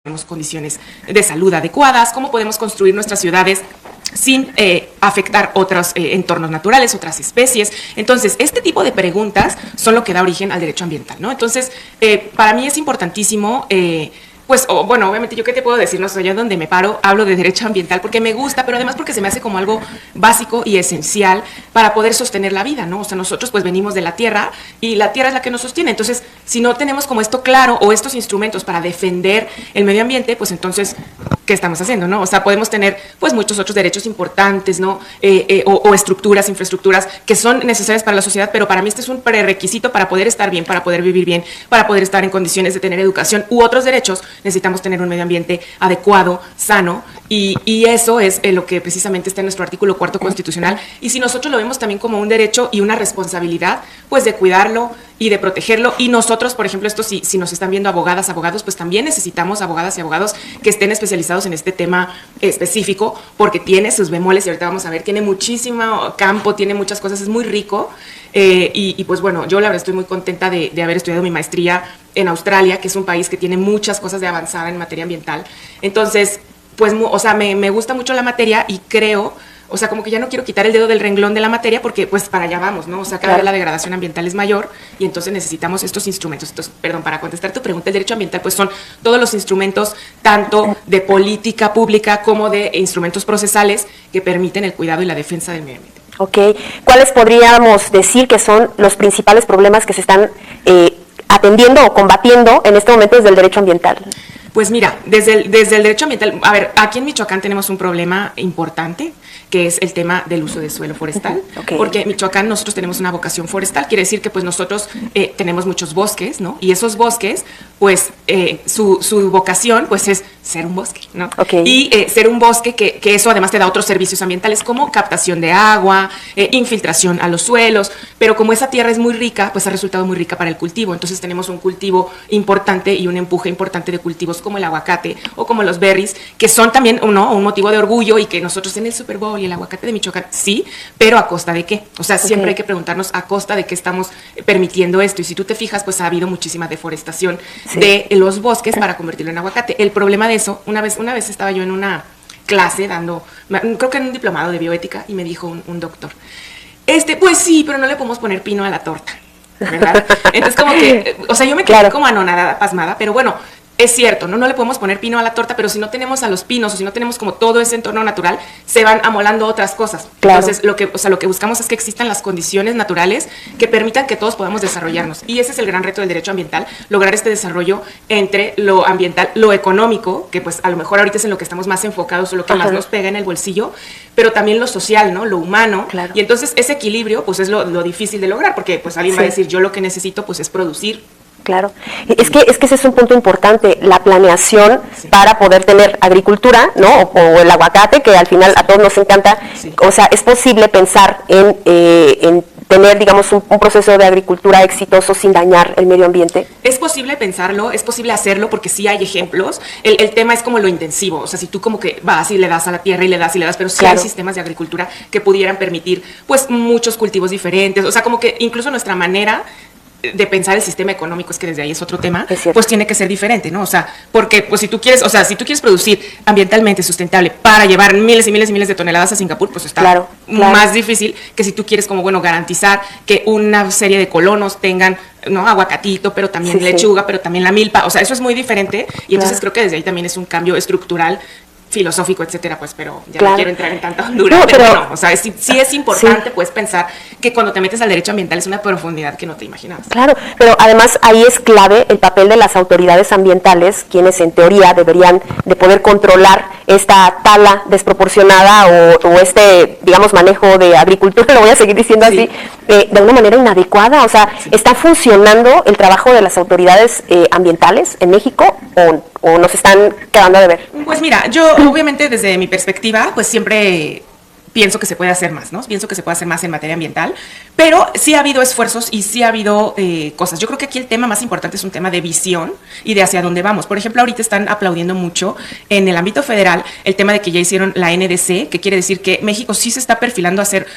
tenemos condiciones de salud adecuadas, cómo podemos construir nuestras ciudades sin afectar otros entornos naturales, otras especies. Entonces, este tipo de preguntas son lo que da origen al derecho ambiental, ¿no? Entonces, para mí es importantísimo, pues, bueno, obviamente, ¿yo qué te puedo decir? No sé, yo donde me paro hablo de derecho ambiental porque me gusta, pero además porque se me hace como algo básico y esencial para poder sostener la vida, ¿no? O sea, nosotros pues venimos de la tierra y la tierra es la que nos sostiene. Entonces, si no tenemos como esto claro o estos instrumentos para defender el medio ambiente, pues entonces, ¿qué estamos haciendo, no? O sea, podemos tener pues muchos otros derechos importantes, ¿no? O estructuras, infraestructuras que son necesarias para la sociedad, pero para mí este es un prerequisito para poder estar bien, para poder vivir bien, para poder estar en condiciones de tener educación u otros derechos. Necesitamos tener un medio ambiente adecuado, sano, y eso es lo que precisamente está en nuestro artículo 4 constitucional. Y si nosotros lo vemos también como un derecho y una responsabilidad, pues de cuidarlo y de protegerlo. Y nosotros, por ejemplo, esto si nos están viendo abogadas, abogados, pues también necesitamos abogadas y abogados que estén especializados en este tema específico, porque tiene sus bemoles y ahorita vamos a ver, tiene muchísimo campo, tiene muchas cosas, es muy rico. Y pues bueno, yo la verdad estoy muy contenta de haber estudiado mi maestría en Australia, que es un país que tiene muchas cosas de avanzada en materia ambiental. Entonces, pues, o sea, me gusta mucho la materia y creo, o sea, como que ya no quiero quitar el dedo del renglón de la materia porque pues para allá vamos, ¿no? O sea, cada vez la degradación ambiental es mayor y entonces necesitamos estos instrumentos. Entonces, perdón, para contestar tu pregunta, el derecho ambiental pues son todos los instrumentos tanto de política pública como de instrumentos procesales que permiten el cuidado y la defensa del medio ambiente. Ok, ¿cuáles podríamos decir que son los principales problemas que se están atendiendo o combatiendo en este momento desde el derecho ambiental? Pues mira, desde el derecho ambiental, a ver, aquí en Michoacán tenemos un problema importante, que es el tema del uso de suelo forestal, porque en Michoacán nosotros tenemos una vocación forestal, quiere decir que pues nosotros tenemos muchos bosques, ¿no? Y esos bosques, pues su vocación pues es ser un bosque, ¿no? Y ser un bosque que eso además te da otros servicios ambientales como captación de agua, infiltración a los suelos, pero como esa tierra es muy rica, pues ha resultado muy rica para el cultivo, entonces tenemos un cultivo importante y un empuje importante de cultivos como el aguacate o como los berries, que son también un motivo de orgullo y que nosotros en el Super Bowl y el aguacate de Michoacán, sí, pero ¿a costa de qué? O sea, siempre hay que preguntarnos a costa de qué estamos permitiendo esto, y si tú te fijas, pues ha habido muchísima deforestación de los bosques para convertirlo en aguacate. El problema de eso, una vez estaba yo en una clase dando, creo que en un diplomado de bioética, y me dijo un doctor, pues sí, pero no le podemos poner pino a la torta, ¿verdad? Entonces como que, o sea, yo me quedé como anonadada, pasmada, pero bueno, es cierto, ¿no? No le podemos poner pino a la torta, pero si no tenemos a los pinos o si no tenemos como todo ese entorno natural, se van amolando otras cosas. Entonces, lo que buscamos es que existan las condiciones naturales que permitan que todos podamos desarrollarnos. Y ese es el gran reto del derecho ambiental, lograr este desarrollo entre lo ambiental, lo económico, que pues a lo mejor ahorita es en lo que estamos más enfocados o lo que más nos pega en el bolsillo, pero también lo social, ¿no? Lo humano. Y entonces ese equilibrio pues es lo difícil de lograr, porque pues alguien va a decir, yo lo que necesito pues es producir. Claro, es que ese es un punto importante, la planeación para poder tener agricultura, ¿no? O el aguacate, que al final a todos nos encanta. O sea, es posible pensar en tener, digamos, un proceso de agricultura exitoso sin dañar el medio ambiente. Es posible pensarlo, es posible hacerlo, porque sí hay ejemplos. El tema es como lo intensivo, o sea, si tú como que vas y le das a la tierra y le das, pero sí hay sistemas de agricultura que pudieran permitir, pues, muchos cultivos diferentes, o sea, como que incluso nuestra manera de pensar el sistema económico, es que desde ahí es otro tema, pues tiene que ser diferente, ¿no? O sea, porque pues si tú quieres producir ambientalmente sustentable para llevar miles y miles y miles de toneladas a Singapur, pues está más difícil que si tú quieres como, bueno, garantizar que una serie de colonos tengan, ¿no? Aguacatito, pero también lechuga, pero también la milpa, o sea, eso es muy diferente y entonces creo que desde ahí también es un cambio estructural, filosófico, etcétera, pues, pero ya no quiero entrar en tanta hondura, pero bueno, o sea, sí es importante, pues, pensar que cuando te metes al derecho ambiental es una profundidad que no te imaginabas. Claro, pero además ahí es clave el papel de las autoridades ambientales, quienes en teoría deberían de poder controlar esta tala desproporcionada o este, digamos, manejo de agricultura, lo voy a seguir diciendo así, de una manera inadecuada. O sea, ¿está funcionando el trabajo de las autoridades ambientales en México o nos están quedando a deber? Pues mira, yo obviamente desde mi perspectiva, pues siempre pienso que se puede hacer más, ¿no? Pienso que se puede hacer más en materia ambiental, pero sí ha habido esfuerzos y sí ha habido cosas. Yo creo que aquí el tema más importante es un tema de visión y de hacia dónde vamos. Por ejemplo, ahorita están aplaudiendo mucho en el ámbito federal el tema de que ya hicieron la NDC, que quiere decir que México sí se está perfilando a hacer,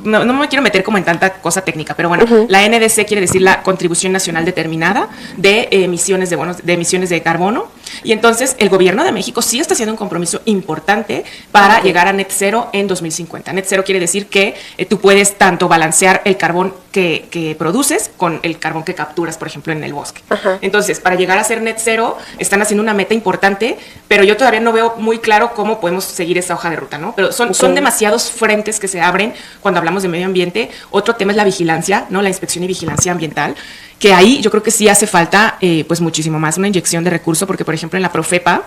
no me quiero meter como en tanta cosa técnica, pero bueno, la NDC quiere decir la Contribución Nacional Determinada de emisiones de emisiones de carbono, y entonces el gobierno de México sí está haciendo un compromiso importante para llegar a net cero en 2050. Net cero quiere decir que tú puedes tanto balancear el carbón que produces con el carbón que capturas, por ejemplo, en el bosque. Entonces, para llegar a ser net cero, están haciendo una meta importante, pero yo todavía no veo muy claro cómo podemos seguir esa hoja de ruta, ¿no? Pero son demasiados frentes que se abren cuando hablamos de medio ambiente. Otro tema es la vigilancia, ¿no? La inspección y vigilancia ambiental, que ahí yo creo que sí hace falta pues muchísimo más una inyección de recursos, porque por ejemplo en la Profepa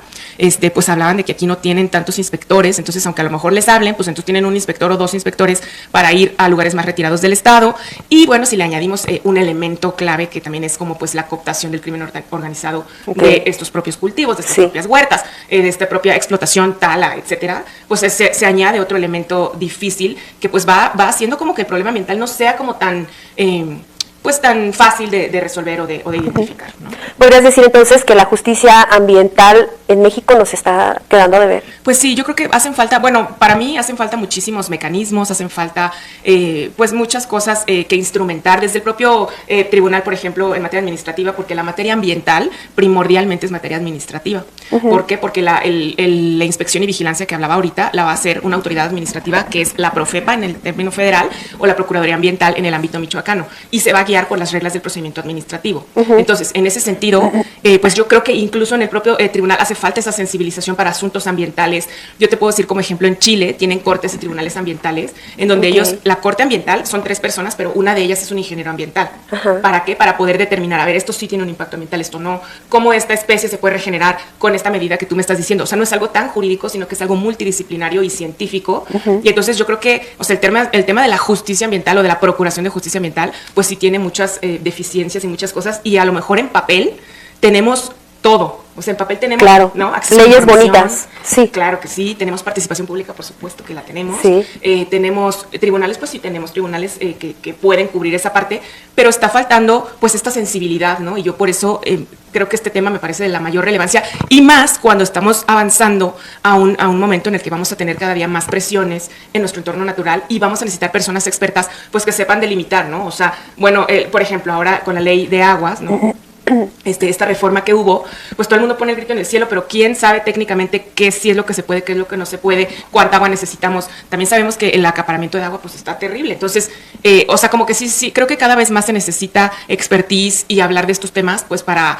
pues hablaban de que aquí no tienen tantos inspectores, entonces aunque a lo mejor les hablen, pues entonces tienen un inspector o dos inspectores para ir a lugares más retirados del estado. Y bueno, si le añadimos un elemento clave que también es como pues la cooptación del crimen organizado de estos propios cultivos, de estas propias huertas, de esta propia explotación, tala, etcétera, pues se añade otro elemento difícil que pues va haciendo como que el problema ambiental no sea como tan pues tan fácil de resolver o de identificar, ¿no? ¿Podrías decir entonces que la justicia ambiental en México nos está quedando a deber? Pues sí, yo creo que hacen falta, bueno, para mí hacen falta muchísimos mecanismos, hacen falta pues muchas cosas que instrumentar desde el propio tribunal, por ejemplo, en materia administrativa, porque la materia ambiental primordialmente es materia administrativa. ¿Por qué? Porque la inspección y vigilancia que hablaba ahorita la va a hacer una autoridad administrativa que es la Profepa en el término federal o la Procuraduría Ambiental en el ámbito michoacano, y se va a guiar por las reglas del procedimiento administrativo. Entonces, en ese sentido, pues yo creo que incluso en el propio tribunal hace falta esa sensibilización para asuntos ambientales. Yo te puedo decir, como ejemplo, en Chile tienen cortes y tribunales ambientales, en donde ellos, la corte ambiental son 3 personas, pero una de ellas es un ingeniero ambiental. ¿Para qué? Para poder determinar, a ver, esto sí tiene un impacto ambiental, esto no, cómo esta especie se puede regenerar con esta medida que tú me estás diciendo. O sea, no es algo tan jurídico, sino que es algo multidisciplinario y científico. Y entonces yo creo que, o sea, el tema de la justicia ambiental o de la procuración de justicia ambiental, pues sí tiene muchas deficiencias y muchas cosas, y a lo mejor en papel tenemos todo. O sea, en papel tenemos, claro, ¿no? Acceso leyes a bonitas, sí. Claro que sí, tenemos participación pública, por supuesto que la tenemos. Sí. Tenemos tribunales, pues sí, tenemos tribunales que pueden cubrir esa parte, pero está faltando, pues, esta sensibilidad, ¿no? Y yo por eso creo que este tema me parece de la mayor relevancia, y más cuando estamos avanzando a un momento en el que vamos a tener cada día más presiones en nuestro entorno natural y vamos a necesitar personas expertas, pues, que sepan delimitar, ¿no? O sea, bueno, por ejemplo, ahora con la ley de aguas, ¿no? Esta reforma que hubo, pues todo el mundo pone el grito en el cielo, pero quién sabe técnicamente qué sí es lo que se puede, qué es lo que no se puede, cuánta agua necesitamos. También sabemos que el acaparamiento de agua pues está terrible. Entonces, o sea, como que sí, creo que cada vez más se necesita expertise y hablar de estos temas, pues para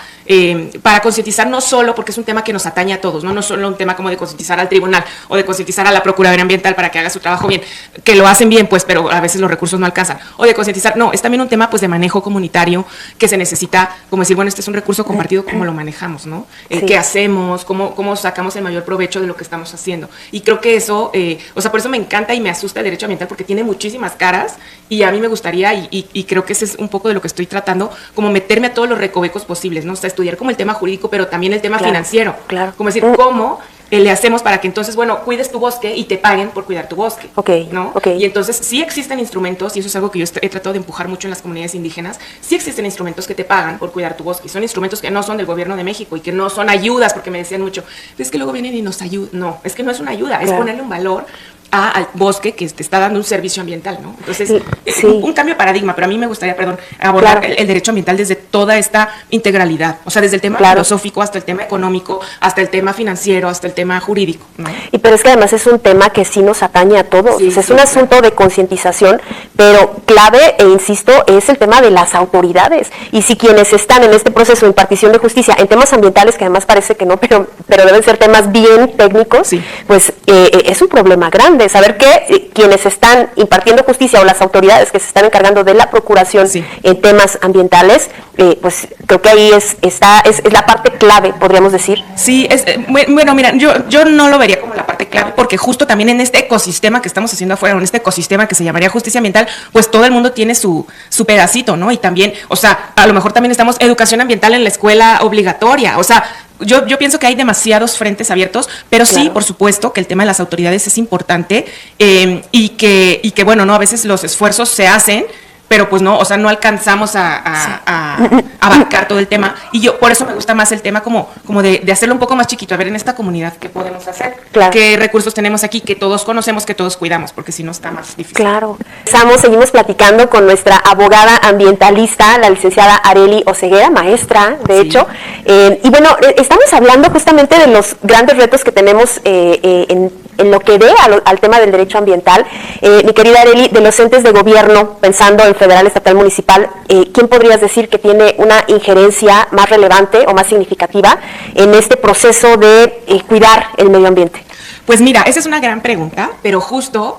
concientizar, no solo porque es un tema que nos atañe a todos, no solo un tema como de concientizar al tribunal o de concientizar a la Procuraduría Ambiental para que haga su trabajo bien, que lo hacen bien, pues, pero a veces los recursos no alcanzan, o de concientizar, no, es también un tema pues de manejo comunitario que se necesita, como decir, bueno, este es un recurso compartido, ¿cómo lo manejamos, no? Sí. ¿Qué hacemos? ¿Cómo sacamos el mayor provecho de lo que estamos haciendo? Y creo que eso, o sea, por eso me encanta y me asusta el derecho ambiental, porque tiene muchísimas caras, y a mí me gustaría, y creo que ese es un poco de lo que estoy tratando, como meterme a todos los recovecos posibles, ¿no? O sea, estudiar como el tema jurídico, pero también el tema financiero. Claro. Como decir, ¿cómo le hacemos para que entonces, bueno, cuides tu bosque y te paguen por cuidar tu bosque? ¿No? Y entonces sí existen instrumentos, y eso es algo que yo he tratado de empujar mucho en las comunidades indígenas, sí existen instrumentos que te pagan por cuidar tu bosque, y son instrumentos que no son del gobierno de México y que no son ayudas, porque me decían mucho, es que luego vienen y nos ayudan. No, es que no es una ayuda, es ponerle un valor al bosque que te está dando un servicio ambiental, ¿no? Entonces, un cambio de paradigma, pero a mí me gustaría, abordar el derecho ambiental desde toda esta integralidad, o sea, desde el tema filosófico hasta el tema económico, hasta el tema financiero, hasta el tema jurídico, ¿no? Y pero es que además es un tema que sí nos atañe a todos, o sea, es un asunto de concientización, pero clave, e insisto, es el tema de las autoridades, y si quienes están en este proceso de impartición de justicia en temas ambientales, que además parece que no, pero deben ser temas bien técnicos, pues es un problema grande, saber que quienes están impartiendo justicia o las autoridades que se están encargando de la procuración en temas ambientales, pues creo que ahí es la parte clave, podríamos decir. Sí, bueno, mira, yo no lo vería como la parte clave clave, porque justo también en este ecosistema que estamos haciendo afuera, en este ecosistema que se llamaría justicia ambiental, pues todo el mundo tiene su pedacito, ¿no? Y también, o sea, a lo mejor también estamos educación ambiental en la escuela obligatoria, o sea, yo pienso que hay demasiados frentes abiertos, pero sí, Claro. por supuesto, que el tema de las autoridades es importante y que, bueno, ¿no? A veces los esfuerzos se hacen, pero pues no, o sea, no alcanzamos a abarcar todo el tema. Y yo, por eso me gusta más el tema como de hacerlo un poco más chiquito, a ver en esta comunidad qué podemos hacer, Claro. qué recursos tenemos aquí, que todos conocemos, que todos cuidamos, porque si no está más difícil. Claro. Seguimos platicando con nuestra abogada ambientalista, la licenciada Arely Oseguera, maestra, de Sí. hecho. Y bueno, estamos hablando justamente de los grandes retos que tenemos en lo que ve al tema del derecho ambiental. Mi querida Arely, de los entes de gobierno, pensando en federal, estatal, municipal, ¿quién podrías decir que tiene una injerencia más relevante o más significativa en este proceso de cuidar el medio ambiente? Pues mira, esa es una gran pregunta, pero justo,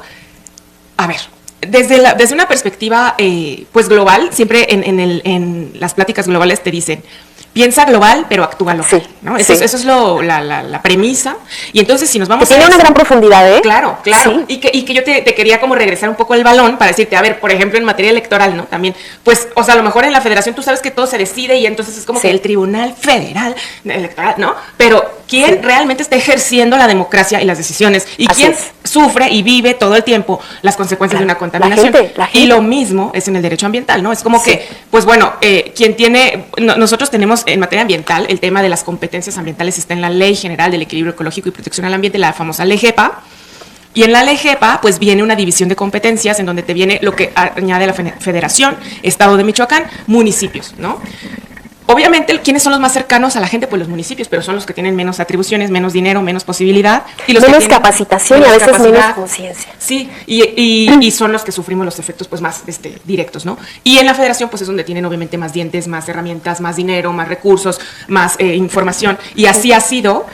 a ver, desde una perspectiva pues global, siempre en las pláticas globales te dicen, piensa global, pero actúa local, Sí, ¿no? Eso es la premisa. Y entonces, si nos vamos Que tiene a una eso, gran profundidad, ¿eh? Claro. Sí. Y que yo te quería como regresar un poco el balón para decirte, a ver, por ejemplo, en materia electoral, ¿no? También, pues, o sea, a lo mejor en la federación tú sabes que todo se decide y entonces es como Sí. que el Tribunal Federal Electoral, ¿no? Pero ¿quién realmente está ejerciendo la democracia y las decisiones? ¿Y Así quién es. sufre y vive todo el tiempo las consecuencias de una contaminación? La gente. Y lo mismo es en el derecho ambiental, ¿no? Es como Sí. que, pues bueno, nosotros tenemos en materia ambiental el tema de las competencias ambientales está en la Ley General del Equilibrio Ecológico y Protección al Ambiente, la famosa Ley GEPA. Y en la Ley GEPA, pues viene una división de competencias en donde te viene lo que añade la Federación, Estado de Michoacán, municipios, ¿no? Obviamente, ¿quiénes son los más cercanos a la gente? Pues los municipios, pero son los que tienen menos atribuciones, menos dinero, menos posibilidad. Y los Menos que tienen capacitación y a veces capacidad. menos conciencia. Sí, y son los que sufrimos los efectos pues más directos, ¿no? Y en la federación pues es donde tienen obviamente más dientes, más herramientas, más dinero, más recursos, más información, y así ha sido,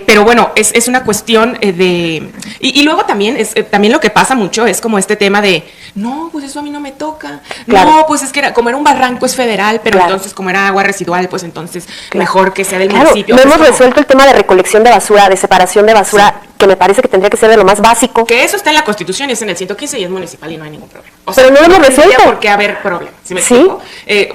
pero bueno, es una cuestión de... Y luego también, también lo que pasa mucho es como este tema de, no, pues eso a mí no me toca, Claro. no, pues es que como era un barranco es federal, pero Claro. entonces como era agua residual, pues entonces Claro. mejor que sea del Claro, municipio. no Pues, hemos como- resuelto el tema de recolección de basura, de separación de basura, que me parece que tendría que ser de lo más básico. Que eso está en la Constitución y es en el 115 y es municipal y no hay ningún problema. O Pero no lo hemos tendría resuelto. por qué haber problema, ¿sí me Sí. explico?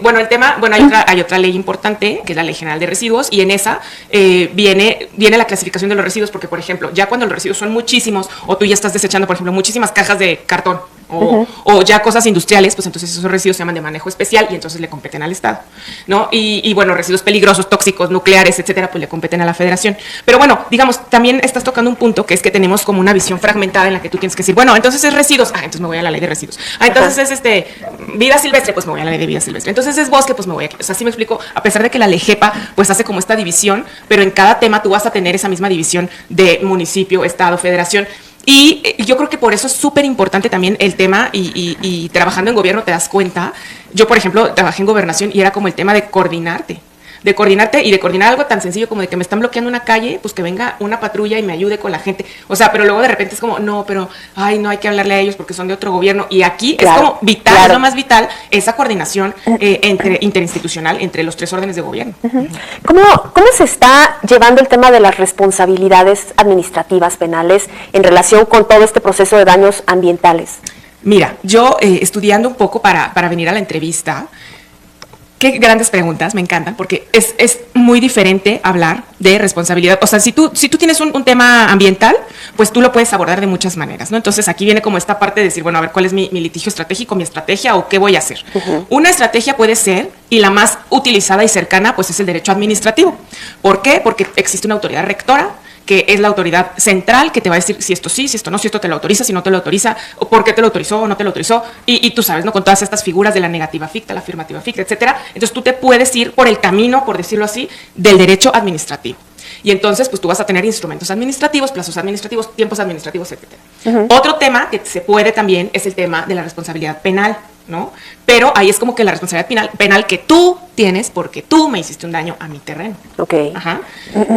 Bueno, el tema, bueno, hay otra ley importante, que es la Ley General de Residuos, y en esa viene la clasificación de los residuos, porque, por ejemplo, ya cuando los residuos son muchísimos, o tú ya estás desechando, por ejemplo, muchísimas cajas de cartón, o ya cosas industriales, pues entonces esos residuos se llaman de manejo especial y entonces le competen al Estado, ¿no? Y bueno, residuos peligrosos, tóxicos, nucleares, etcétera, pues le competen a la Federación. Pero bueno, digamos, también estás tocando un punto que es que tenemos como una visión fragmentada en la que tú tienes que decir, bueno, entonces es residuos, entonces me voy a la ley de residuos. Entonces es vida silvestre, pues me voy a la ley de vida silvestre. Entonces es bosque, pues me voy aquí. O sea, así me explico, a pesar de que la ley GEPA pues hace como esta división, pero en cada tema tú vas a tener esa misma división de municipio, Estado, Federación. Y yo creo que por eso es súper importante también el tema y trabajando en gobierno te das cuenta. Yo, por ejemplo, trabajé en gobernación y era como el tema de coordinarte y de coordinar algo tan sencillo como de que me están bloqueando una calle, pues que venga una patrulla y me ayude con la gente. O sea, pero luego de repente es como, no, pero, no hay que hablarle a ellos porque son de otro gobierno. Y aquí Claro, es como vital, claro. es lo más vital, esa coordinación interinstitucional entre los tres órdenes de gobierno. ¿Cómo se está llevando el tema de las responsabilidades administrativas penales en relación con todo este proceso de daños ambientales? Mira, yo estudiando un poco para venir a la entrevista, qué grandes preguntas, me encantan, porque es muy diferente hablar de responsabilidad. O sea, si tú tienes un tema ambiental, pues tú lo puedes abordar de muchas maneras, ¿no? Entonces aquí viene como esta parte de decir, bueno, a ver, ¿cuál es mi litigio estratégico, mi estrategia o qué voy a hacer? Una estrategia puede ser, y la más utilizada y cercana, pues es el derecho administrativo. ¿Por qué? Porque existe una autoridad rectora, que es la autoridad central que te va a decir si esto sí, si esto no, si esto te lo autoriza, si no te lo autoriza, o por qué te lo autorizó o no te lo autorizó, y tú sabes, ¿no? Con todas estas figuras de la negativa ficta, la afirmativa ficta, etcétera. Entonces tú te puedes ir por el camino, por decirlo así, del derecho administrativo. Y entonces, pues tú vas a tener instrumentos administrativos, plazos administrativos, tiempos administrativos, etcétera. Otro tema que se puede también es el tema de la responsabilidad penal, ¿no? Pero ahí es como que la responsabilidad penal que tú tienes porque tú me hiciste un daño a mi terreno. Ok. Ajá.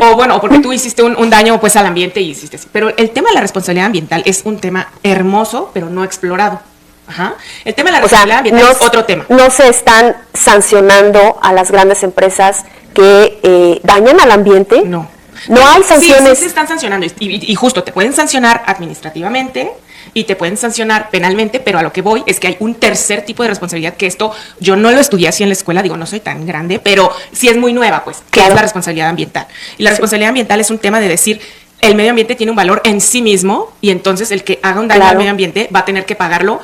O bueno, o porque tú hiciste un daño pues al ambiente y hiciste así. Pero el tema de la responsabilidad ambiental es un tema hermoso, pero no explorado. Ajá. El tema de la responsabilidad ambiental es otro tema. No se están sancionando a las grandes empresas que dañan al ambiente. No. No hay sanciones. Sí, se están sancionando y justo te pueden sancionar administrativamente y te pueden sancionar penalmente, pero a lo que voy es que hay un tercer tipo de responsabilidad que esto yo no lo estudié así en la escuela, digo, no soy tan grande, pero sí es muy nueva, pues, que es la responsabilidad ambiental. Y la responsabilidad ambiental es un tema de decir, el medio ambiente tiene un valor en sí mismo y entonces el que haga un daño al medio ambiente va a tener que pagarlo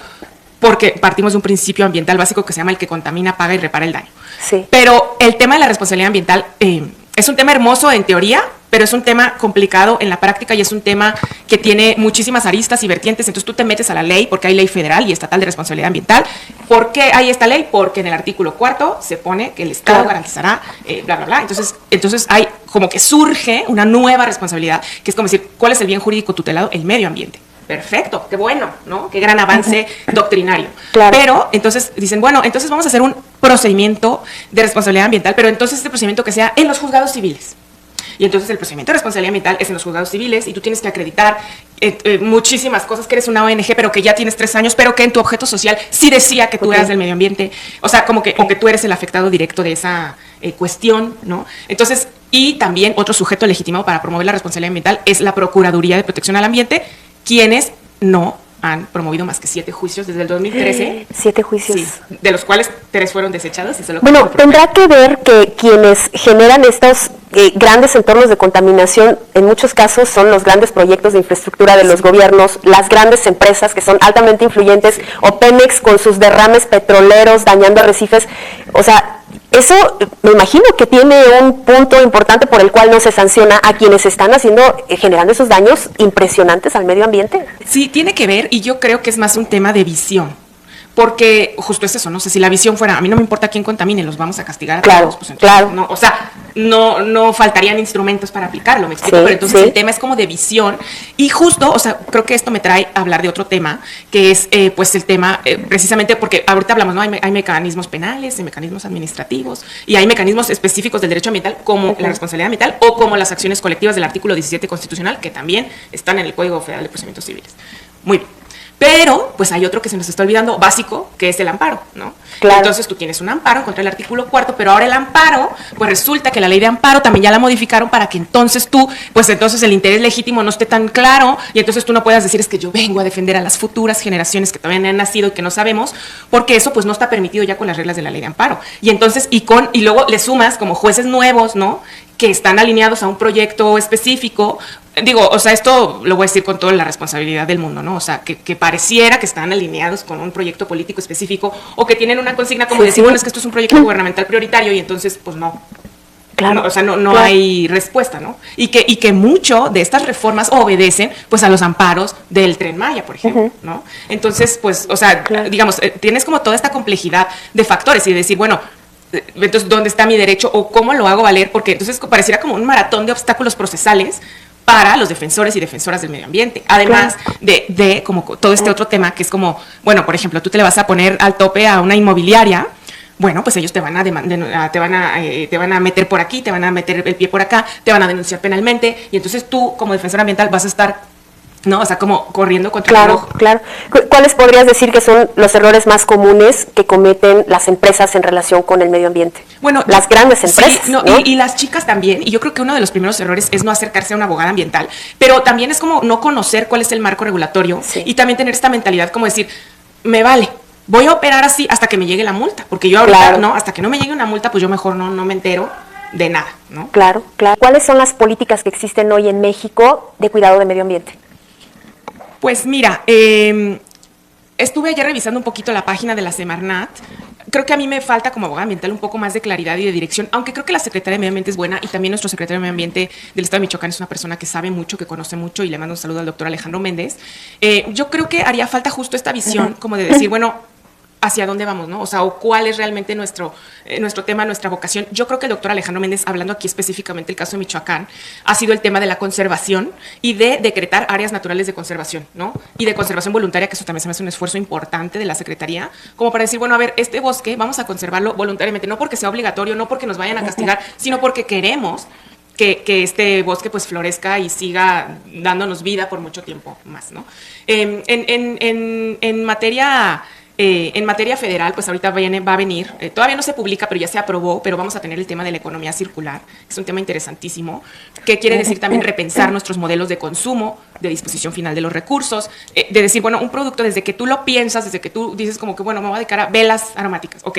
porque partimos de un principio ambiental básico que se llama el que contamina, paga y repara el daño. Sí. Pero el tema de la responsabilidad ambiental es un tema hermoso en teoría, pero es un tema complicado en la práctica y es un tema que tiene muchísimas aristas y vertientes. Entonces tú te metes a la ley porque hay ley federal y estatal de responsabilidad ambiental. ¿Por qué hay esta ley? Porque en el artículo 4 se pone que el Estado garantizará, bla, bla, bla. Entonces hay como que surge una nueva responsabilidad, que es como decir, ¿cuál es el bien jurídico tutelado? El medio ambiente. Perfecto, qué bueno, ¿no? Qué gran avance doctrinario. Claro. Pero entonces dicen, bueno, entonces vamos a hacer un procedimiento de responsabilidad ambiental, pero entonces este procedimiento que sea en los juzgados civiles. Y entonces el procedimiento de responsabilidad ambiental es en los juzgados civiles y tú tienes que acreditar muchísimas cosas, que eres una ONG, pero que ya tienes 3 años, pero que en tu objeto social sí decía que tú eras del medio ambiente, o sea, como que, o que tú eres el afectado directo de esa cuestión, ¿no? Entonces, y también otro sujeto legitimado para promover la responsabilidad ambiental es la Procuraduría de Protección al Ambiente, quienes no han promovido más que 7 juicios desde el 2013. 7 juicios. Sí, de los cuales 3 fueron desechados. Bueno, tendrá que ver que quienes generan estos grandes entornos de contaminación, en muchos casos son los grandes proyectos de infraestructura de los gobiernos, las grandes empresas que son altamente influyentes, o Pemex con sus derrames petroleros dañando arrecifes. O sea, eso me imagino que tiene un punto importante por el cual no se sanciona a quienes están generando esos daños impresionantes al medio ambiente. Sí, tiene que ver, y yo creo que es más un tema de visión. Porque justo es eso, no sé, si la visión fuera, a mí no me importa quién contamine, los vamos a castigar a todos. Pues entonces, claro. No, o sea, no faltarían instrumentos para aplicarlo, ¿me explico? Pero entonces el tema es como de visión. Y justo, o sea, creo que esto me trae a hablar de otro tema, que es pues el tema, precisamente porque ahorita hablamos, ¿no? Hay mecanismos penales, hay mecanismos administrativos, y hay mecanismos específicos del derecho ambiental, como la responsabilidad ambiental, o como las acciones colectivas del artículo 17 constitucional, que también están en el Código Federal de Procedimientos Civiles. Muy bien. Pero, pues hay otro que se nos está olvidando, básico, que es el amparo, ¿no? Claro. Entonces tú tienes un amparo contra el artículo 4, pero ahora el amparo, pues resulta que la ley de amparo también ya la modificaron para que entonces tú, pues entonces el interés legítimo no esté tan claro y entonces tú no puedas decir es que yo vengo a defender a las futuras generaciones que todavía no han nacido y que no sabemos, porque eso pues no está permitido ya con las reglas de la ley de amparo. Y entonces, y luego le sumas como jueces nuevos, ¿no? Que están alineados a un proyecto específico. Digo, o sea, esto lo voy a decir con toda la responsabilidad del mundo, ¿no? O sea, que pareciera que están alineados con un proyecto político específico o que tienen una consigna como decir, bueno, es que esto es un proyecto gubernamental prioritario y entonces, pues no. Claro. No, o sea, no hay respuesta, ¿no? Y que mucho de estas reformas obedecen, pues, a los amparos del Tren Maya, por ejemplo, ¿no? Entonces, pues, o sea, digamos, tienes como toda esta complejidad de factores y de decir, bueno, entonces, ¿dónde está mi derecho o cómo lo hago valer? Porque entonces pareciera como un maratón de obstáculos procesales para los defensores y defensoras del medio ambiente. Además de como todo este otro tema que es como, bueno, por ejemplo, tú te le vas a poner al tope a una inmobiliaria, bueno, pues ellos te van a meter por aquí, te van a meter el pie por acá, te van a denunciar penalmente y entonces tú como defensor ambiental vas a estar, ¿no? O sea, como corriendo contra el reloj. Claro. ¿Cuáles podrías decir que son los errores más comunes que cometen las empresas en relación con el medio ambiente? Bueno, las grandes empresas. Sí, ¿no? Y las chicas también, y yo creo que uno de los primeros errores es no acercarse a una abogada ambiental, pero también es como no conocer cuál es el marco regulatorio y también tener esta mentalidad como decir, me vale, voy a operar así hasta que me llegue la multa, porque yo ahorita, no, hasta que no me llegue una multa, pues yo mejor no me entero de nada, ¿no? Claro. ¿Cuáles son las políticas que existen hoy en México de cuidado del medio ambiente? Pues mira, estuve ayer revisando un poquito la página de la Semarnat. Creo que a mí me falta como abogada ambiental un poco más de claridad y de dirección, aunque creo que la secretaria de Medio Ambiente es buena y también nuestro secretario de Medio Ambiente del Estado de Michoacán es una persona que sabe mucho, que conoce mucho y le mando un saludo al doctor Alejandro Méndez. Yo creo que haría falta justo esta visión como de decir, bueno, hacia dónde vamos, ¿no? O sea, o cuál es realmente nuestro tema, nuestra vocación. Yo creo que el doctor Alejandro Méndez, hablando aquí específicamente del caso de Michoacán, ha sido el tema de la conservación y de decretar áreas naturales de conservación, ¿no? Y de conservación voluntaria, que eso también se me hace un esfuerzo importante de la Secretaría, como para decir, bueno, a ver, este bosque vamos a conservarlo voluntariamente, no porque sea obligatorio, no porque nos vayan a castigar, sino porque queremos que este bosque pues florezca y siga dándonos vida por mucho tiempo más, ¿no? En materia En materia federal, pues ahorita va a venir, todavía no se publica, pero ya se aprobó, pero vamos a tener el tema de la economía circular, es un tema interesantísimo, que quiere decir también repensar nuestros modelos de consumo, de disposición final de los recursos, de decir, bueno, un producto desde que tú lo piensas, desde que tú dices como que, bueno, me voy a dedicar a velas aromáticas, ok,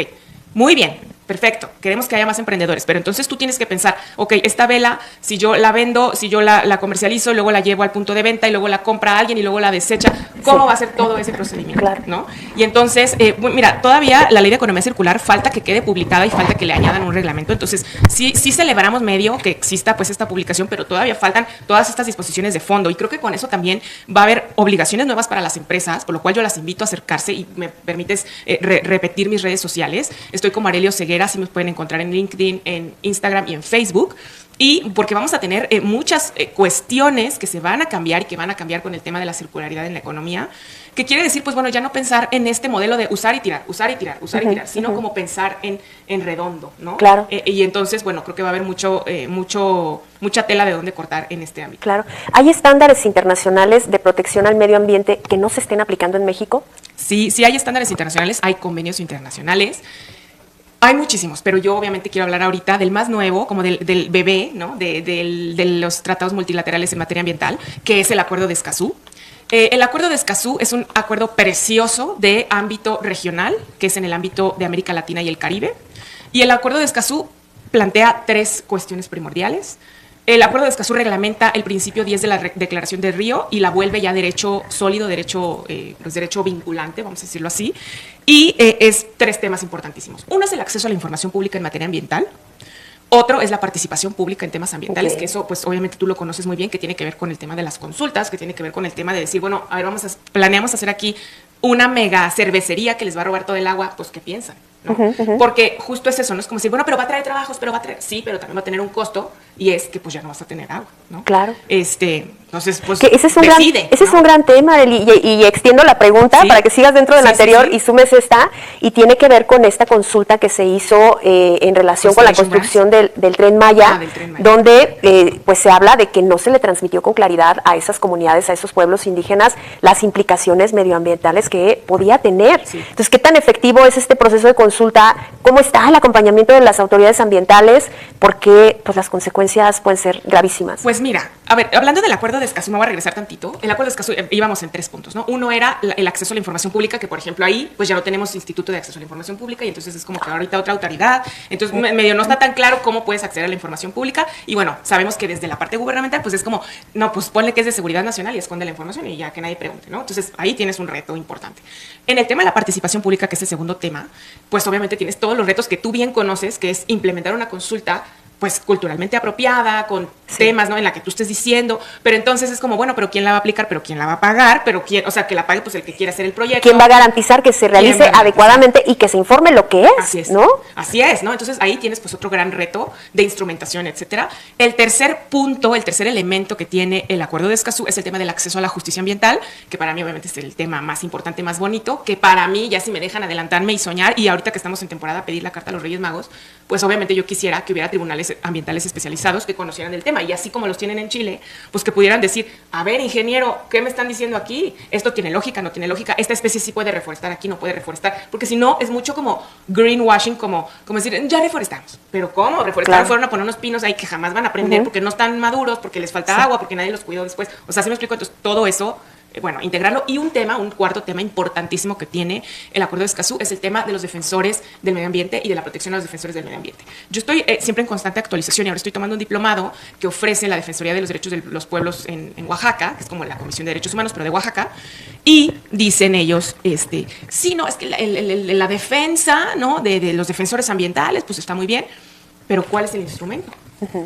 muy bien, perfecto, queremos que haya más emprendedores, pero entonces tú tienes que pensar, ok, esta vela, si yo la vendo, si yo la comercializo, luego la llevo al punto de venta y luego la compra alguien y luego la desecha, ¿cómo va a ser todo ese procedimiento? Claro. ¿No? Y entonces, mira, todavía la ley de economía circular falta que quede publicada y falta que le añadan un reglamento, entonces sí celebramos medio que exista pues esta publicación, pero todavía faltan todas estas disposiciones de fondo y creo que con eso también va a haber obligaciones nuevas para las empresas, por lo cual yo las invito a acercarse y me permites repetir mis redes sociales. Estoy como Arelio Ceguera, si me pueden encontrar en LinkedIn, en Instagram y en Facebook. Y porque vamos a tener muchas cuestiones que se van a cambiar y que van a cambiar con el tema de la circularidad en la economía, que quiere decir, pues bueno, ya no pensar en este modelo de usar y tirar, usar y tirar, usar y tirar, sino como pensar en redondo, ¿no? Claro. Y entonces, bueno, creo que va a haber mucha tela de dónde cortar en este ámbito. Claro. ¿Hay estándares internacionales de protección al medio ambiente que no se estén aplicando en México? Sí hay estándares internacionales, hay convenios internacionales. Hay muchísimos, pero yo obviamente quiero hablar ahorita del más nuevo, como del bebé, ¿no? de los tratados multilaterales en materia ambiental, que es el Acuerdo de Escazú. El Acuerdo de Escazú es un acuerdo precioso de ámbito regional, que es en el ámbito de América Latina y el Caribe. Y el Acuerdo de Escazú plantea 3 cuestiones primordiales. El Acuerdo de Escazú reglamenta el principio 10 de la Declaración de Río y la vuelve ya derecho sólido, derecho vinculante, vamos a decirlo así. Y es 3 temas importantísimos. Uno es el acceso a la información pública en materia ambiental. Otro es la participación pública en temas ambientales, que eso, pues obviamente tú lo conoces muy bien, que tiene que ver con el tema de las consultas, que tiene que ver con el tema de decir, bueno, a ver, planeamos hacer aquí una mega cervecería que les va a robar todo el agua, pues ¿qué piensan? ¿No? Porque justo es eso, no es como decir, bueno, pero va a traer trabajos, pero va a traer, sí, pero también va a tener un costo y es que pues ya no vas a tener agua, ¿no? Claro. Entonces, pues que ese es un decide. Ese es un gran tema, y extiendo la pregunta para que sigas dentro del anterior y sumes esta, y tiene que ver con esta consulta que se hizo en relación con la construcción del Tren Maya, donde pues se habla de que no se le transmitió con claridad a esas comunidades, a esos pueblos indígenas, las implicaciones medioambientales que podía tener. Sí. Entonces, ¿qué tan efectivo es este proceso de consulta? ¿Cómo está el acompañamiento de las autoridades ambientales? Porque pues las consecuencias pueden ser gravísimas. Pues mira, a ver, hablando del Acuerdo de Escazú, me voy a regresar tantito. El Acuerdo de Escazú íbamos en 3 puntos, ¿no? Uno era el acceso a la información pública, que por ejemplo ahí pues ya no tenemos Instituto de Acceso a la Información Pública y entonces es como que ahorita otra autoridad. Entonces medio no está tan claro cómo puedes acceder a la información pública y bueno, sabemos que desde la parte gubernamental pues es como, no, pues ponle que es de seguridad nacional y esconde la información y ya que nadie pregunte, ¿no? Entonces ahí tienes un reto importante. En el tema de la participación pública, que es el segundo tema, pues obviamente tienes todos los retos que tú bien conoces, que es implementar una consulta pues culturalmente apropiada, con temas, ¿no? En la que tú estés diciendo, pero entonces es como, bueno, pero ¿quién la va a aplicar? ¿Pero quién la va a pagar? ¿Pero quién? O sea, que la pague pues el que quiera hacer el proyecto. ¿Quién va a garantizar que se realice adecuadamente y que se informe lo que es? Así es, ¿no? Así es, ¿no? Entonces ahí tienes pues otro gran reto de instrumentación, etcétera. El tercer punto, el tercer elemento que tiene el Acuerdo de Escazú es el tema del acceso a la justicia ambiental, que para mí obviamente es el tema más importante, más bonito, que para mí, ya si me dejan adelantarme y soñar, y ahorita que estamos en temporada a pedir la carta a los Reyes Magos, pues obviamente yo quisiera que hubiera tribunales ambientales especializados que conocieran el tema, y así como los tienen en Chile, pues que pudieran decir, a ver, ingeniero, ¿qué me están diciendo aquí? ¿Esto tiene lógica, no tiene lógica? ¿Esta especie sí puede reforestar aquí, no puede reforestar? Porque si no, es mucho como greenwashing, como decir, ya reforestamos. ¿Pero cómo? Reforestaron, fueron a poner unos pinos ahí que jamás van a aprender porque no están maduros, porque les falta agua, porque nadie los cuidó después. O sea, ¿sí me explico? Entonces, todo eso, bueno, integrarlo. Y un cuarto tema importantísimo que tiene el Acuerdo de Escazú es el tema de los defensores del medio ambiente y de la protección a los defensores del medio ambiente. Yo estoy siempre en constante actualización y ahora estoy tomando un diplomado que ofrece la Defensoría de los Derechos de los Pueblos en Oaxaca, que es como la Comisión de Derechos Humanos, pero de Oaxaca, y dicen ellos, sí, no, es que la defensa, ¿no? de los defensores ambientales, pues está muy bien, pero ¿cuál es el instrumento?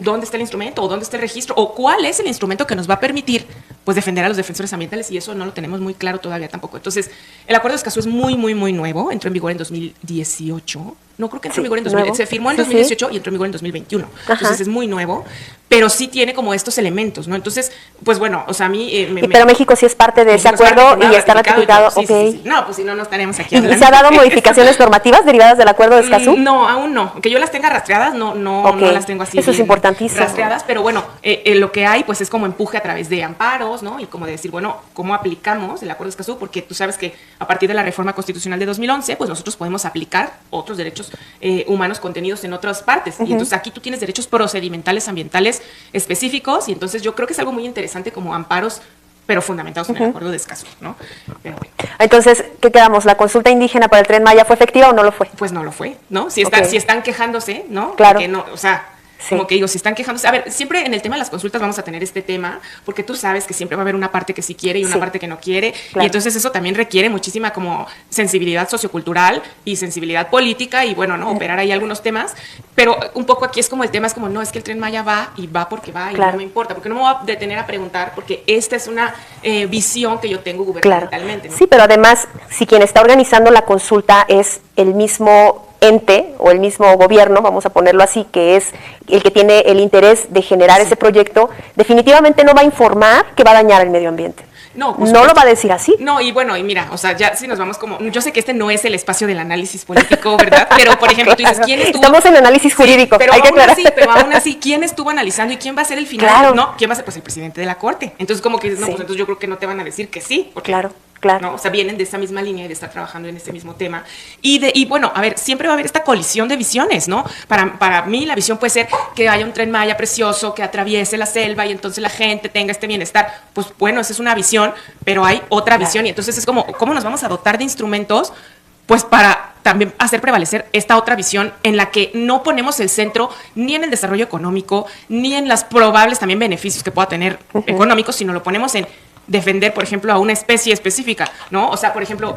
¿Dónde está el instrumento? ¿O dónde está el registro? ¿O cuál es el instrumento que nos va a permitir pues, defender a los defensores ambientales? Y eso no lo tenemos muy claro todavía tampoco. Entonces, el Acuerdo de Escazú es muy, muy, muy nuevo. Entró en vigor en 2018. No creo que entró en Sí, vigor en 2000, nuevo. se firmó en Sí, 2018 y entró en vigor en 2021. Ajá. Entonces es muy nuevo, pero sí tiene como estos elementos, ¿no? Entonces, pues bueno, o sea, a mí Pero México sí es parte de ese México es parte acuerdo firmado, y está ratificado. Sí, ok. sí. No, pues si no, no estaríamos aquí ¿Y hablando. se ha dado modificaciones normativas derivadas del acuerdo de Escazú? No, aún no. Que yo las tenga rastreadas, no Ok. las tengo así Eso es bien importantísimo. rastreadas, pero bueno, lo que hay pues es como empuje a través de amparos, ¿no? Y como de decir, bueno, ¿cómo aplicamos el acuerdo de Escazú? Porque tú sabes que a partir de la reforma constitucional de 2011, pues nosotros podemos aplicar otros derechos humanos contenidos en otras partes. Y entonces aquí tú tienes derechos procedimentales ambientales específicos y entonces yo creo que es algo muy interesante como amparos, pero fundamentados en el acuerdo de Escazú, ¿no? Pero bueno. Entonces, ¿qué quedamos? ¿La consulta indígena para el Tren Maya fue efectiva o no lo fue? Pues no lo fue, ¿no? Si Ok. están quejándose, ¿no? Claro. Porque no, o sea, Sí. como que digo, si están quejándose. A ver, siempre en el tema de las consultas vamos a tener este tema, porque tú sabes que siempre va a haber una parte que sí quiere y una Sí. parte que no quiere. Claro. Y entonces eso también requiere muchísima como sensibilidad sociocultural y sensibilidad política y bueno, ¿no? Operar ahí algunos temas. Pero un poco aquí es como el tema, es como, no, es que el Tren Maya va y va porque va y Claro. no me importa, porque no me voy a detener a preguntar, porque esta es una visión que yo tengo Claro. gubernamentalmente, ¿no? Sí, pero además, si quien está organizando la consulta es el mismo ente o el mismo gobierno, vamos a ponerlo así, que es el que tiene el interés de generar Sí. ese proyecto, definitivamente no va a informar que va a dañar el medio ambiente. No, por No supuesto. lo va a decir así. No, y bueno, y mira, o sea, ya si nos vamos como, yo sé que este no es el espacio del análisis político, ¿verdad? Pero, por ejemplo, tú dices, Claro. ¿quién estuvo? Estamos en análisis jurídico, Pero hay que aún aclarar. así, ¿quién estuvo analizando y quién va a ser el final? Claro. No, ¿quién va a ser? Pues el presidente de la Corte. Entonces, como que dices, no, Sí. pues entonces yo creo que no te van a decir que sí. Porque, Claro, claro. ¿no? O sea, vienen de esa misma línea y de estar trabajando en este mismo tema. Y bueno, a ver, siempre va a haber esta colisión de visiones, ¿no? Para mí la visión puede ser que haya un Tren Maya precioso que atraviese la selva y entonces la gente tenga este bienestar. Pues bueno, esa es una visión, pero hay otra visión y entonces es como, ¿cómo nos vamos a dotar de instrumentos? Pues para también hacer prevalecer esta otra visión en la que no ponemos el centro ni en el desarrollo económico, ni en los probables también beneficios que pueda tener económicos, sino lo ponemos en defender, por ejemplo, a una especie específica, ¿no? O sea, por ejemplo,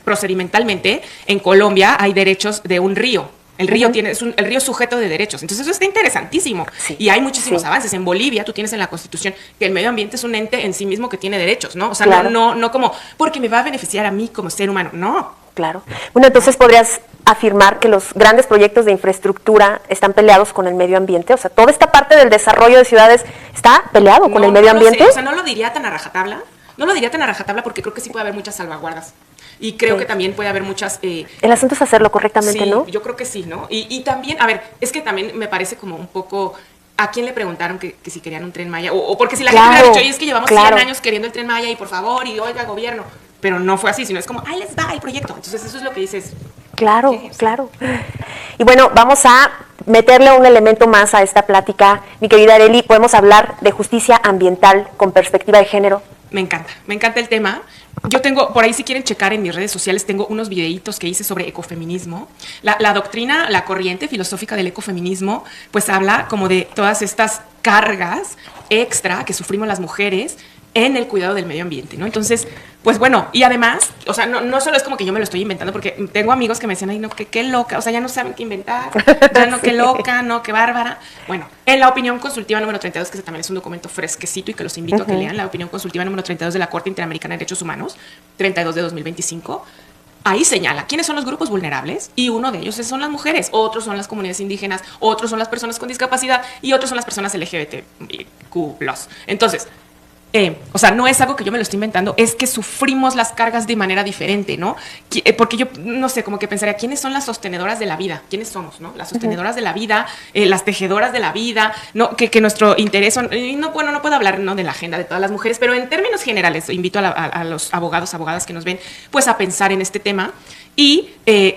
procedimentalmente, en Colombia hay derechos de un río. El río el río es sujeto de derechos. Entonces eso está interesantísimo. Sí. Y hay muchísimos Sí. avances. En Bolivia tú tienes en la Constitución que el medio ambiente es un ente en sí mismo que tiene derechos, ¿no? O sea, Claro. no como porque me va a beneficiar a mí como ser humano. No. Claro. Bueno, entonces podrías afirmar que los grandes proyectos de infraestructura están peleados con el medio ambiente. O sea, toda esta parte del desarrollo de ciudades está peleado con No, el medio no lo sé. ambiente. O sea, no lo diría tan a rajatabla. No lo diría tan a rajatabla porque creo que sí puede haber muchas salvaguardas. Y creo Sí. que también puede haber muchas... El asunto es hacerlo correctamente, sí, ¿no? yo creo que sí, ¿no? Y también, a ver, es que también me parece como un poco... ¿A quién le preguntaron que si querían un Tren Maya? O porque si la gente Claro, hubiera dicho, oye, es que llevamos claro. 100 años queriendo el Tren Maya y por favor, y oiga, gobierno. Pero no fue así, sino es como, ahí les va el proyecto. Entonces eso es lo que dices. Claro, Sí, sí. claro. Y bueno, vamos a meterle un elemento más a esta plática. Mi querida Arely, podemos hablar de justicia ambiental con perspectiva de género. Me encanta el tema. Yo tengo, por ahí si quieren checar en mis redes sociales, tengo unos videitos que hice sobre ecofeminismo. La doctrina, la corriente filosófica del ecofeminismo, pues habla como de todas estas cargas extra que sufrimos las mujeres en el cuidado del medio ambiente, ¿no? Entonces, pues bueno, y además, o sea, no solo es como que yo me lo estoy inventando, porque tengo amigos que me decían, ay, no, qué loca, o sea, ya no saben qué inventar, ya no, qué loca, no, qué bárbara. Bueno, en la opinión consultiva número 32, que también es un documento fresquecito y que los invito a que lean, la opinión consultiva número 32 de la Corte Interamericana de Derechos Humanos, 32 de 2025, ahí señala quiénes son los grupos vulnerables y uno de ellos son las mujeres, otros son las comunidades indígenas, otros son las personas con discapacidad y otros son las personas LGBTQ+. Entonces, o sea, no es algo que yo me lo estoy inventando, es que sufrimos las cargas de manera diferente, ¿no? Porque yo, no sé, como que pensaría, ¿quiénes son las sostenedoras de la vida? ¿Quiénes somos, no? Las sostenedoras de la vida, las tejedoras de la vida, ¿no? Que nuestro interés son, no puedo hablar, ¿no?, de la agenda de todas las mujeres, pero en términos generales, invito a los abogados, abogadas que nos ven, pues a pensar en este tema y,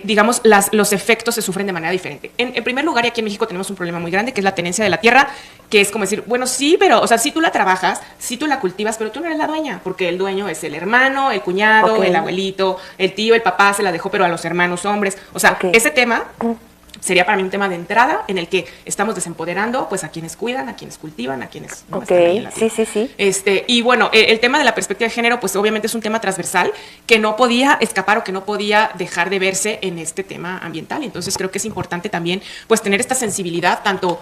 digamos, los efectos se sufren de manera diferente. En primer lugar, y aquí en México tenemos un problema muy grande, que es la tenencia de la tierra, que es como decir, bueno, sí, pero, o sea, sí tú la trabajas, sí tú la cultivas, pero tú no eres la dueña, porque el dueño es el hermano, el cuñado, Ok. el abuelito, el tío, el papá se la dejó, pero a los hermanos hombres. O sea, Ok. ese tema sería para mí un tema de entrada en el que estamos desempoderando pues a quienes cuidan, a quienes cultivan, a quienes no Ok, están ahí en la sí, tierra. sí. Y bueno, el tema de la perspectiva de género pues obviamente es un tema transversal que no podía escapar o que no podía dejar de verse en este tema ambiental. Entonces creo que es importante también pues tener esta sensibilidad tanto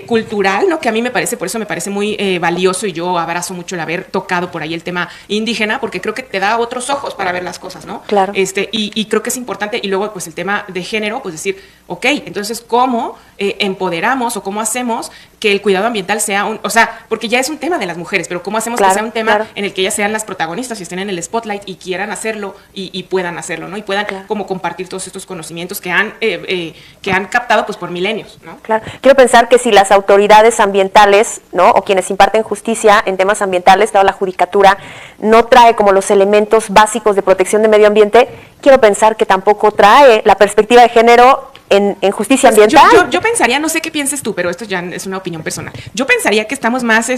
cultural, ¿no? Que a mí me parece, por eso me parece muy valioso, y yo abrazo mucho el haber tocado por ahí el tema indígena, porque creo que te da otros ojos para ver las cosas, ¿no? Claro. Y creo que es importante. Y luego, pues el tema de género, pues decir, ok, entonces, ¿cómo empoderamos o cómo hacemos que el cuidado ambiental sea o sea, porque ya es un tema de las mujeres, pero cómo hacemos que sea un tema en el que ellas sean las protagonistas y estén en el spotlight y quieran hacerlo y puedan hacerlo, ¿no? Y puedan como compartir todos estos conocimientos que han captado pues por milenios, ¿no? Claro. Quiero pensar que si las autoridades ambientales, ¿no? O quienes imparten justicia en temas ambientales, toda la judicatura, no trae como los elementos básicos de protección de medio ambiente, quiero pensar que tampoco trae la perspectiva de género en justicia ambiental. Yo pensaría, no sé qué pienses tú, pero esto ya es una opinión personal. Yo pensaría que estamos más,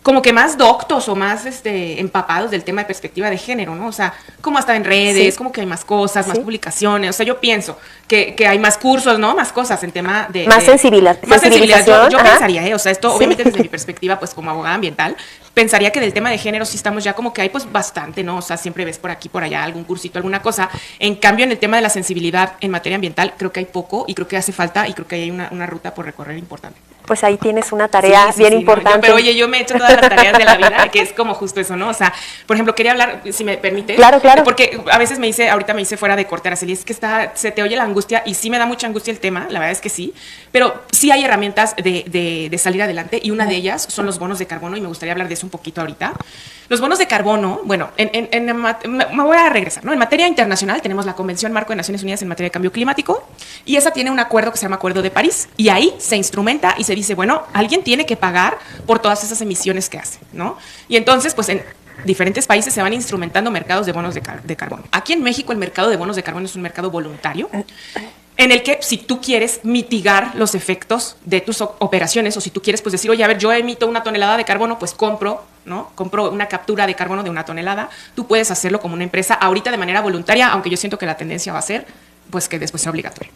como que más doctos o más empapados del tema de perspectiva de género, ¿no? O sea, como hasta en redes, como que hay más cosas, más publicaciones. O sea, yo pienso que hay más cursos, ¿no? Más cosas en tema de... Más sensibilización. Yo pensaría, o sea, esto obviamente desde mi perspectiva, pues como abogada ambiental, pensaría que del tema de género sí estamos ya como que hay pues bastante, ¿no? O sea, siempre ves por aquí, por allá algún cursito, alguna cosa. En cambio, en el tema de la sensibilidad en materia ambiental, creo que hay poco y creo que hace falta y creo que hay una ruta por recorrer importante. Pues ahí tienes una tarea bien importante. No, pero oye, yo me he hecho todas las tareas de la vida, que es como justo eso, ¿no? O sea, por ejemplo, quería hablar, si me permites. Claro. Porque a veces ahorita me hice fuera de corte, Araceli, es que se te oye la angustia y sí me da mucha angustia el tema, la verdad es que sí, pero sí hay herramientas de salir adelante y una de ellas son los bonos de carbono y me gustaría hablar de eso un poquito ahorita. Los bonos de carbono, bueno, me voy a regresar, ¿no? En materia internacional tenemos la Convención Marco de Naciones Unidas en materia de cambio climático y esa tiene un acuerdo que se llama Acuerdo de París y ahí se instrumenta y se dice, bueno, alguien tiene que pagar por todas esas emisiones que hace, ¿no? Y entonces, pues en diferentes países se van instrumentando mercados de bonos de carbono. Aquí en México el mercado de bonos de carbono es un mercado voluntario en el que si tú quieres mitigar los efectos de tus operaciones o si tú quieres pues decir, oye, a ver, yo emito 1 tonelada de carbono, pues compro una captura de carbono de 1 tonelada, tú puedes hacerlo como una empresa ahorita de manera voluntaria, aunque yo siento que la tendencia va a ser pues que después sea obligatorio.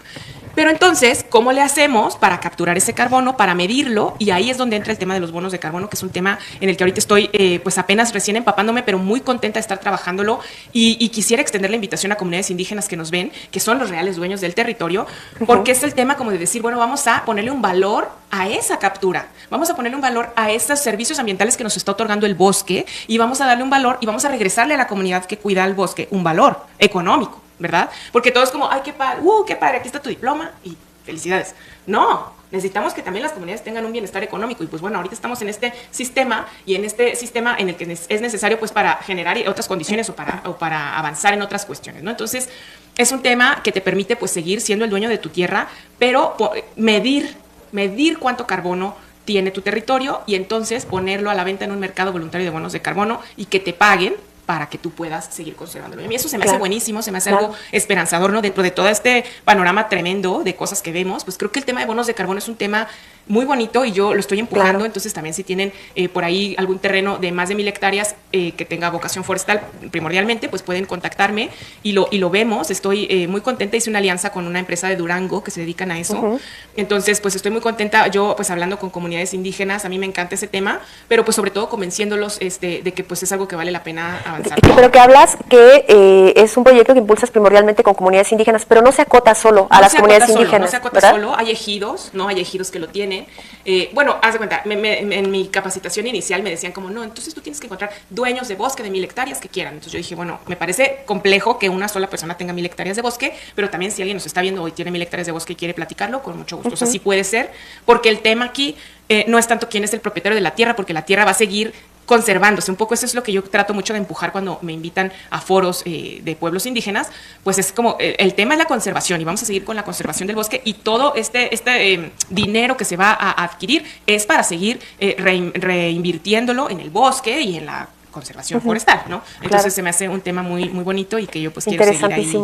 Pero entonces, ¿cómo le hacemos para capturar ese carbono, para medirlo? Y ahí es donde entra el tema de los bonos de carbono, que es un tema en el que ahorita estoy pues apenas recién empapándome, pero muy contenta de estar trabajándolo y quisiera extender la invitación a comunidades indígenas que nos ven, que son los reales dueños del territorio, porque es el tema como de decir, bueno, vamos a ponerle un valor a esa captura, vamos a ponerle un valor a estos servicios ambientales que nos está otorgando el bosque y vamos a darle un valor y vamos a regresarle a la comunidad que cuida el bosque un valor económico, ¿verdad? Porque todo es como, ay, qué padre, aquí está tu diploma y felicidades. No, necesitamos que también las comunidades tengan un bienestar económico y pues bueno, ahorita estamos en este sistema y en este sistema en el que es necesario pues para generar otras condiciones o para avanzar en otras cuestiones, ¿no? Entonces, es un tema que te permite pues seguir siendo el dueño de tu tierra, pero medir cuánto carbono tiene tu territorio y entonces ponerlo a la venta en un mercado voluntario de bonos de carbono y que te paguen para que tú puedas seguir conservándolo. Y a mí eso se me hace buenísimo, se me hace algo esperanzador, ¿no? Dentro de todo este panorama tremendo de cosas que vemos, pues creo que el tema de bonos de carbono es un tema muy bonito y yo lo estoy empujando, entonces también si tienen por ahí algún terreno de más de 1,000 hectáreas que tenga vocación forestal primordialmente, pues pueden contactarme y lo vemos. Estoy muy contenta, hice una alianza con una empresa de Durango que se dedican a eso, entonces pues estoy muy contenta, yo pues hablando con comunidades indígenas, a mí me encanta ese tema, pero pues sobre todo convenciéndolos de que pues es algo que vale la pena avanzar. Pero que hablas que es un proyecto que impulsas primordialmente con comunidades indígenas, pero no se acota solo a las comunidades indígenas. No se acota solo, hay ejidos, ¿no? Hay ejidos que lo tienen. Bueno, haz de cuenta, en mi capacitación inicial me decían como, no, entonces tú tienes que encontrar dueños de bosque de 1,000 hectáreas que quieran. Entonces yo dije, bueno, me parece complejo que una sola persona tenga 1,000 hectáreas de bosque, pero también si alguien nos está viendo hoy tiene 1,000 hectáreas de bosque y quiere platicarlo, con mucho gusto. O sea, sí puede ser, porque el tema aquí no es tanto quién es el propietario de la tierra, porque la tierra va a seguir conservándose. Un poco eso es lo que yo trato mucho de empujar cuando me invitan a foros de pueblos indígenas, pues es como el tema es la conservación y vamos a seguir con la conservación del bosque y todo este dinero que se va a adquirir es para seguir reinvirtiéndolo en el bosque y en la conservación forestal, ¿no? Entonces se me hace un tema muy, muy bonito y que yo pues quiero seguir ahí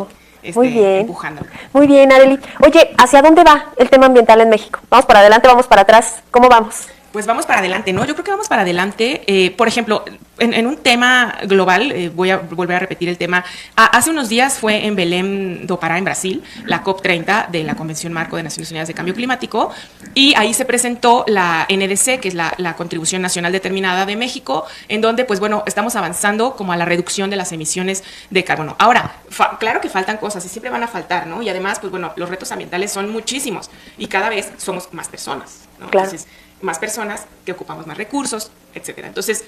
muy bien, empujándolo. Muy bien, Arely. Oye, ¿hacia dónde va el tema ambiental en México? ¿Vamos para adelante, vamos para atrás? ¿Cómo vamos? Pues vamos para adelante, ¿no? Yo creo que vamos para adelante. Por ejemplo, en un tema global, voy a volver a repetir el tema. Hace unos días fue en Belém do Pará, en Brasil, la COP30 de la Convención Marco de Naciones Unidas de Cambio Climático, y ahí se presentó la NDC, que es la Contribución Nacional Determinada de México, en donde, pues bueno, estamos avanzando como a la reducción de las emisiones de carbono. Ahora, claro que faltan cosas y siempre van a faltar, ¿no? Y además, pues bueno, los retos ambientales son muchísimos y cada vez somos más personas, ¿no? Claro. Entonces, más personas que ocupamos más recursos, etcétera. Entonces,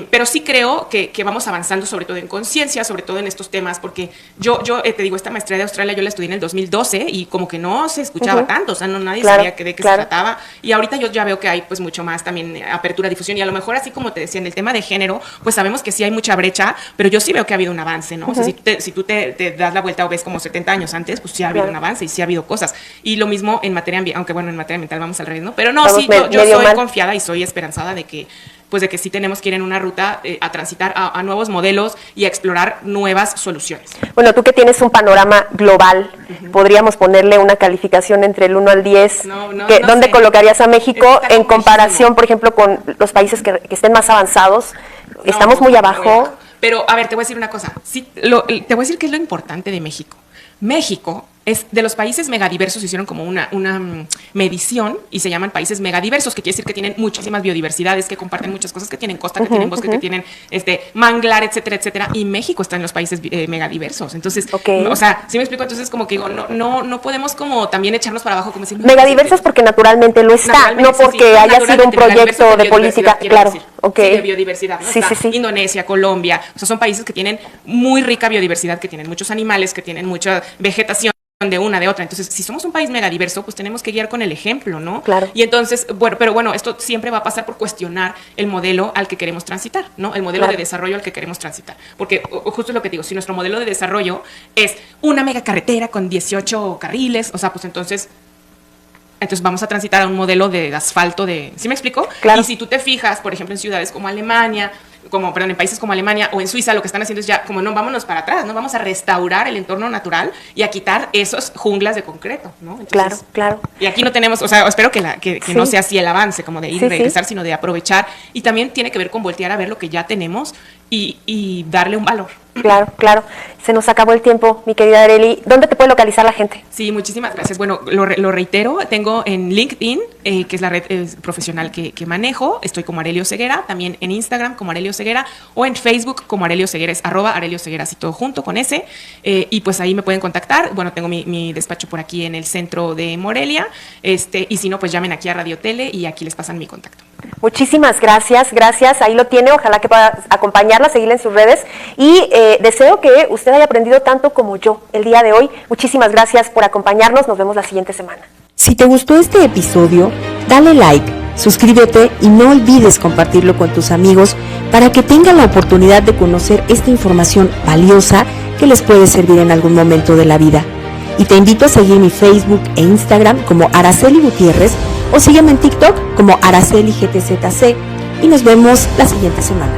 pero sí creo que vamos avanzando, sobre todo en conciencia, sobre todo en estos temas, porque yo te digo, esta maestría de Australia yo la estudié en el 2012 y como que no se escuchaba tanto, o sea, nadie sabía de qué se trataba, y ahorita yo ya veo que hay pues mucho más también apertura, difusión, y a lo mejor así como te decía, en el tema de género, pues sabemos que sí hay mucha brecha, pero yo sí veo que ha habido un avance, ¿no? O sea, si tú te das la vuelta o ves como 70 años antes, pues sí ha habido un avance y sí ha habido cosas, y lo mismo en materia ambiental, aunque bueno, en materia ambiental vamos al revés, ¿no? Pero no, vamos sí, yo soy confiada y soy esperanzada de que sí tenemos que ir en una ruta a transitar a nuevos modelos y a explorar nuevas soluciones. Bueno, tú que tienes un panorama global, podríamos ponerle una calificación entre el 1 al 10. ¿Dónde colocarías a México en comparación, por ejemplo, con los países que estén más avanzados? Estamos muy abajo. Pero, a ver, te voy a decir una cosa. Sí, te voy a decir qué es lo importante de México. México es de los países megadiversos, hicieron como una medición y se llaman países megadiversos, que quiere decir que tienen muchísimas biodiversidades, que comparten muchas cosas, que tienen costa, que tienen bosque, que tienen manglar, etcétera, etcétera, y México está en los países megadiversos. Entonces, o sea, ¿sí me explico? Entonces, como que digo, no podemos como también echarnos para abajo como decir... Megadiversos porque naturalmente lo está, no porque haya sido un proyecto de política, claro. Okay. Sí, de biodiversidad, ¿no? Sí. Indonesia, Colombia, o sea, son países que tienen muy rica biodiversidad, que tienen muchos animales, que tienen mucha vegetación de una, de otra. Entonces, si somos un país megadiverso, pues tenemos que guiar con el ejemplo, ¿no? Claro. Y entonces, pero bueno, esto siempre va a pasar por cuestionar el modelo al que queremos transitar, ¿no? El modelo de desarrollo al que queremos transitar. Porque justo es lo que digo, si nuestro modelo de desarrollo es una mega carretera con 18 carriles, o sea, pues entonces vamos a transitar a un modelo de asfalto ¿sí me explico? Claro. Y si tú te fijas, por ejemplo, en ciudades como Alemania, en países como Alemania o en Suiza, lo que están haciendo es ya como no, vámonos para atrás, ¿no? Vamos a restaurar el entorno natural y a quitar esos junglas de concreto, ¿no? Entonces, claro. Y aquí no tenemos, o sea, espero que no sea así el avance, como de ir y regresar, sino de aprovechar. Y también tiene que ver con voltear a ver lo que ya tenemos y darle un valor. Claro. Se nos acabó el tiempo, mi querida Arely. ¿Dónde te puede localizar la gente? Sí, muchísimas gracias. Bueno, lo reitero, tengo en LinkedIn, que es la red profesional que manejo, estoy como Arely Oseguera, también en Instagram como Arely Oseguera, o en Facebook como Arely Oseguera, es @Arely Oseguera, así todo junto con ese, y pues ahí me pueden contactar. Bueno, tengo mi despacho por aquí en el centro de Morelia, y si no, pues llamen aquí a Radio Tele y aquí les pasan mi contacto. Muchísimas gracias, ahí lo tiene, ojalá que pueda acompañarla, seguirla en sus redes y deseo que usted haya aprendido tanto como yo el día de hoy. Muchísimas gracias por acompañarnos, nos vemos la siguiente semana. Si te gustó este episodio, dale like, suscríbete y no olvides compartirlo con tus amigos para que tengan la oportunidad de conocer esta información valiosa que les puede servir en algún momento de la vida. Y te invito a seguir mi Facebook e Instagram como Araceli Gutiérrez o sígueme en TikTok como Araceli GTZC y nos vemos la siguiente semana.